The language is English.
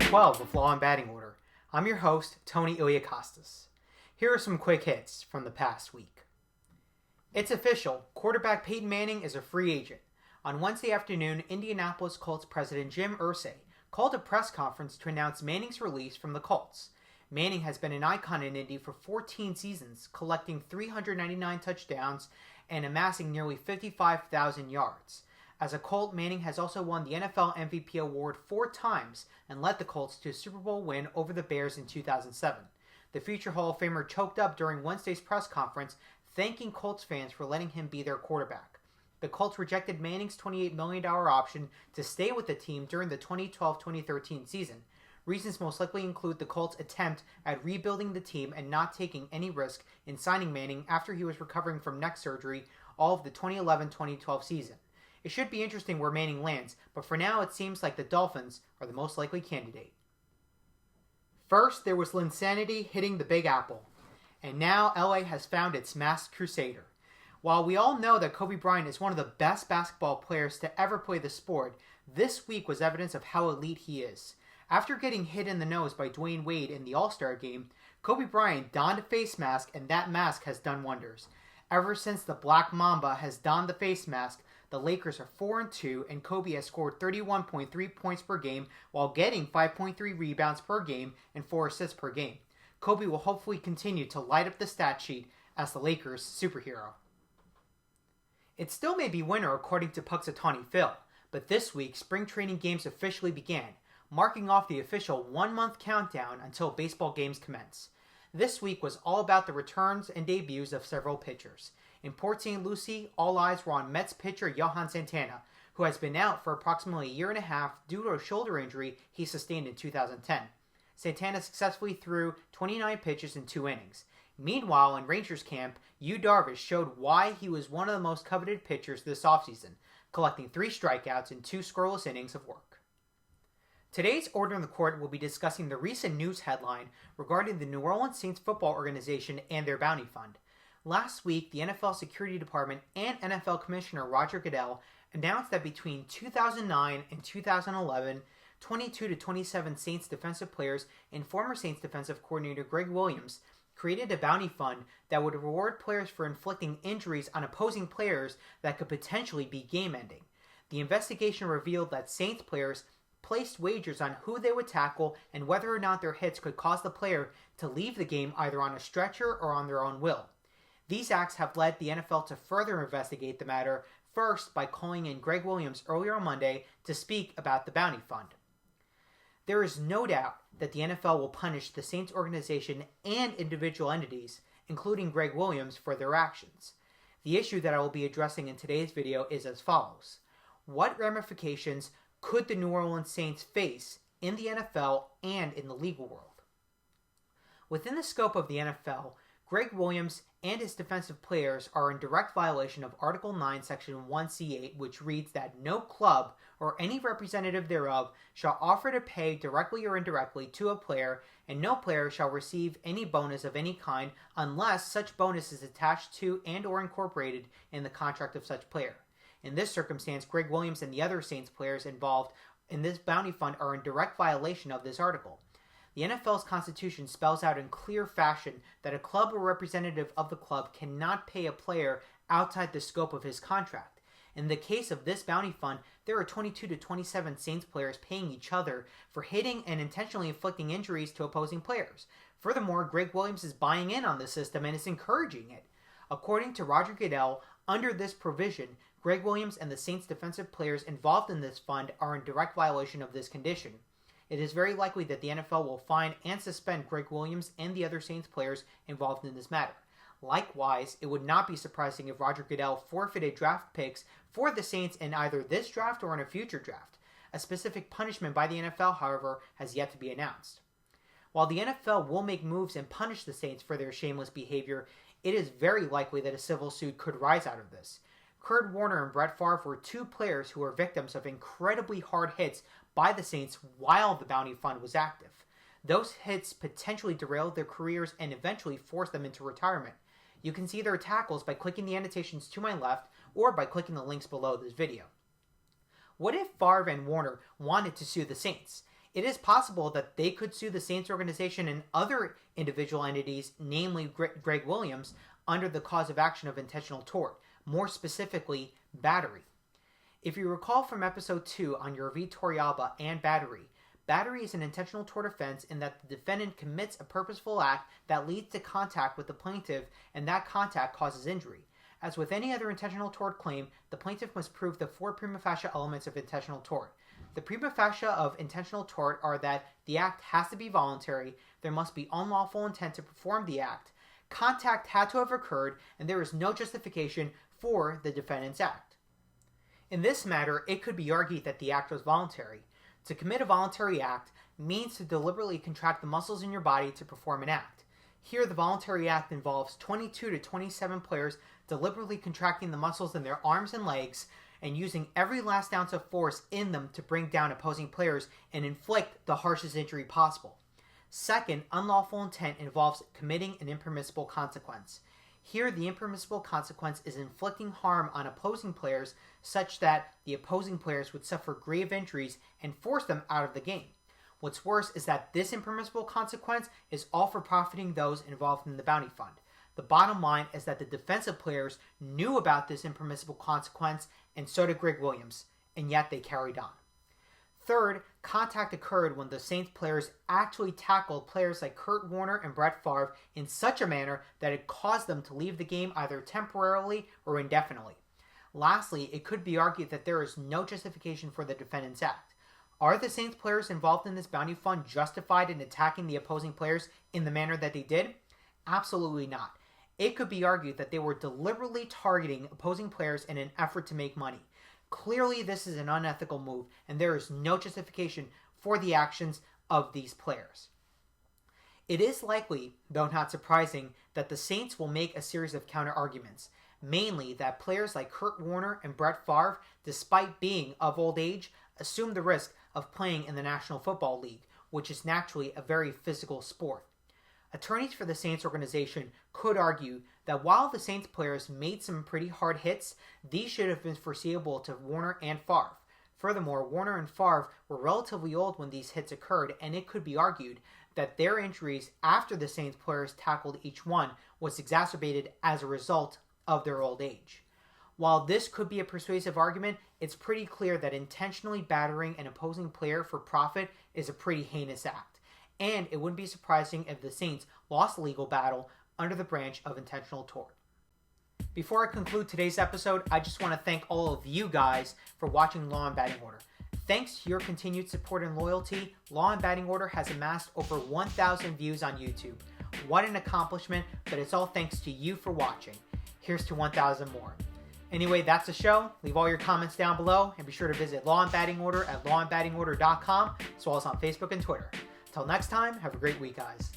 12 of Law and Batting Order. I'm your host, Tony Iliakostas. Here are some quick hits from the past week. It's official, quarterback Peyton Manning is a free agent. On Wednesday afternoon, Indianapolis Colts president Jim Irsay called a press conference to announce Manning's release from the Colts. Manning has been an icon in Indy for 14 seasons, collecting 399 touchdowns and amassing nearly 55,000 yards. As a Colt, Manning has also won the NFL MVP award 4 times and led the Colts to a Super Bowl win over the Bears in 2007. The future Hall of Famer choked up during Wednesday's press conference, thanking Colts fans for letting him be their quarterback. The Colts rejected Manning's $28 million option to stay with the team during the 2012-2013 season. Reasons most likely include the Colts' attempt at rebuilding the team and not taking any risk in signing Manning after he was recovering from neck surgery all of the 2011-2012 season. It should be interesting where Manning lands, but for now it seems like the Dolphins are the most likely candidate. First, there was Linsanity hitting the Big Apple, and now LA has found its masked crusader. While we all know that Kobe Bryant is one of the best basketball players to ever play the sport, this week was evidence of how elite he is. After getting hit in the nose by Dwayne Wade in the All-Star game, Kobe Bryant donned a face mask, and that mask has done wonders. Ever since the Black Mamba has donned the face mask, the Lakers are 4-2, and Kobe has scored 31.3 points per game while getting 5.3 rebounds per game and 4 assists per game. Kobe will hopefully continue to light up the stat sheet as the Lakers' superhero. It still may be winter according to Punxsutawney Phil, but this week spring training games officially began, marking off the official 1-month countdown until baseball games commence. This week was all about the returns and debuts of several pitchers. In Port St. Lucie, all eyes were on Mets pitcher Johan Santana, who has been out for approximately a year and a half due to a shoulder injury he sustained in 2010. Santana successfully threw 29 pitches in 2 innings. Meanwhile, in Rangers camp, Yu Darvish showed why he was one of the most coveted pitchers this offseason, collecting 3 strikeouts in 2 scoreless innings of work. Today's Order in the Court will be discussing the recent news headline regarding the New Orleans Saints football organization and their bounty fund. Last week, the NFL Security Department and NFL Commissioner Roger Goodell announced that between 2009 and 2011, 22 to 27 Saints defensive players and former Saints defensive coordinator Greg Williams created a bounty fund that would reward players for inflicting injuries on opposing players that could potentially be game-ending. The investigation revealed that Saints players placed wagers on who they would tackle and whether or not their hits could cause the player to leave the game either on a stretcher or on their own will. These acts have led the NFL to further investigate the matter, first by calling in Greg Williams earlier on Monday to speak about the bounty fund. There is no doubt that the NFL will punish the Saints organization and individual entities, including Greg Williams, for their actions. The issue that I will be addressing in today's video is as follows. What ramifications could the New Orleans Saints face in the NFL and in the legal world? Within the scope of the NFL, Greg Williams and his defensive players are in direct violation of Article 9, Section 1C8, which reads that no club or any representative thereof shall offer to pay directly or indirectly to a player, and no player shall receive any bonus of any kind unless such bonus is attached to and or incorporated in the contract of such player. In this circumstance, Greg Williams and the other Saints players involved in this bounty fund are in direct violation of this article. The NFL's constitution spells out in clear fashion that a club or representative of the club cannot pay a player outside the scope of his contract. In the case of this bounty fund, there are 22 to 27 Saints players paying each other for hitting and intentionally inflicting injuries to opposing players. Furthermore, Greg Williams is buying in on the system and is encouraging it. According to Roger Goodell, under this provision, Greg Williams and the Saints defensive players involved in this fund are in direct violation of this condition. It is very likely that the NFL will fine and suspend Greg Williams and the other Saints players involved in this matter. Likewise, it would not be surprising if Roger Goodell forfeited draft picks for the Saints in either this draft or in a future draft. A specific punishment by the NFL, however, has yet to be announced. While the NFL will make moves and punish the Saints for their shameless behavior, it is very likely that a civil suit could rise out of this. Kurt Warner and Brett Favre were 2 players who were victims of incredibly hard hits by the Saints while the bounty fund was active. Those hits potentially derailed their careers and eventually forced them into retirement. You can see their tackles by clicking the annotations to my left or by clicking the links below this video. What if Favre and Warner wanted to sue the Saints? It is possible that they could sue the Saints organization and other individual entities, namely Greg Williams, under the cause of action of intentional tort, more specifically, battery. If you recall from episode 2 on your V Torrealba and battery, battery is an intentional tort offense in that the defendant commits a purposeful act that leads to contact with the plaintiff, and that contact causes injury. As with any other intentional tort claim, the plaintiff must prove the 4 prima facie elements of intentional tort. The prima facie of intentional tort are that the act has to be voluntary, there must be unlawful intent to perform the act, contact had to have occurred, and there is no justification for the defendant's act. In this matter, it could be argued that the act was voluntary. To commit a voluntary act means to deliberately contract the muscles in your body to perform an act. Here, the voluntary act involves 22 to 27 players deliberately contracting the muscles in their arms and legs and using every last ounce of force in them to bring down opposing players and inflict the harshest injury possible. Second, unlawful intent involves committing an impermissible consequence. Here, the impermissible consequence is inflicting harm on opposing players such that the opposing players would suffer grave injuries and force them out of the game. What's worse is that this impermissible consequence is all for profiting those involved in the bounty fund. The bottom line is that the defensive players knew about this impermissible consequence, and so did Greg Williams, and yet they carried on. Third, contact occurred when the Saints players actually tackled players like Kurt Warner and Brett Favre in such a manner that it caused them to leave the game either temporarily or indefinitely. Lastly, it could be argued that there is no justification for the defendant's act. Are the Saints players involved in this bounty fund justified in attacking the opposing players in the manner that they did? Absolutely not. It could be argued that they were deliberately targeting opposing players in an effort to make money. Clearly, this is an unethical move, and there is no justification for the actions of these players. It is likely, though not surprising, that the Saints will make a series of counter-arguments, mainly that players like Kurt Warner and Brett Favre, despite being of old age, assume the risk of playing in the National Football League, which is naturally a very physical sport. Attorneys for the Saints organization could argue that while the Saints players made some pretty hard hits, these should have been foreseeable to Warner and Favre. Furthermore, Warner and Favre were relatively old when these hits occurred, and it could be argued that their injuries after the Saints players tackled each one was exacerbated as a result of their old age. While this could be a persuasive argument, it's pretty clear that intentionally battering an opposing player for profit is a pretty heinous act. And it wouldn't be surprising if the Saints lost the legal battle under the branch of intentional tort. Before I conclude today's episode, I just want to thank all of you guys for watching Law and Batting Order. Thanks to your continued support and loyalty, Law and Batting Order has amassed over 1,000 views on YouTube. What an accomplishment, but it's all thanks to you for watching. Here's to 1,000 more. Anyway, that's the show. Leave all your comments down below, and be sure to visit Law and Batting Order at lawandbattingorder.com, as well as on Facebook and Twitter. Until next time, have a great week, guys.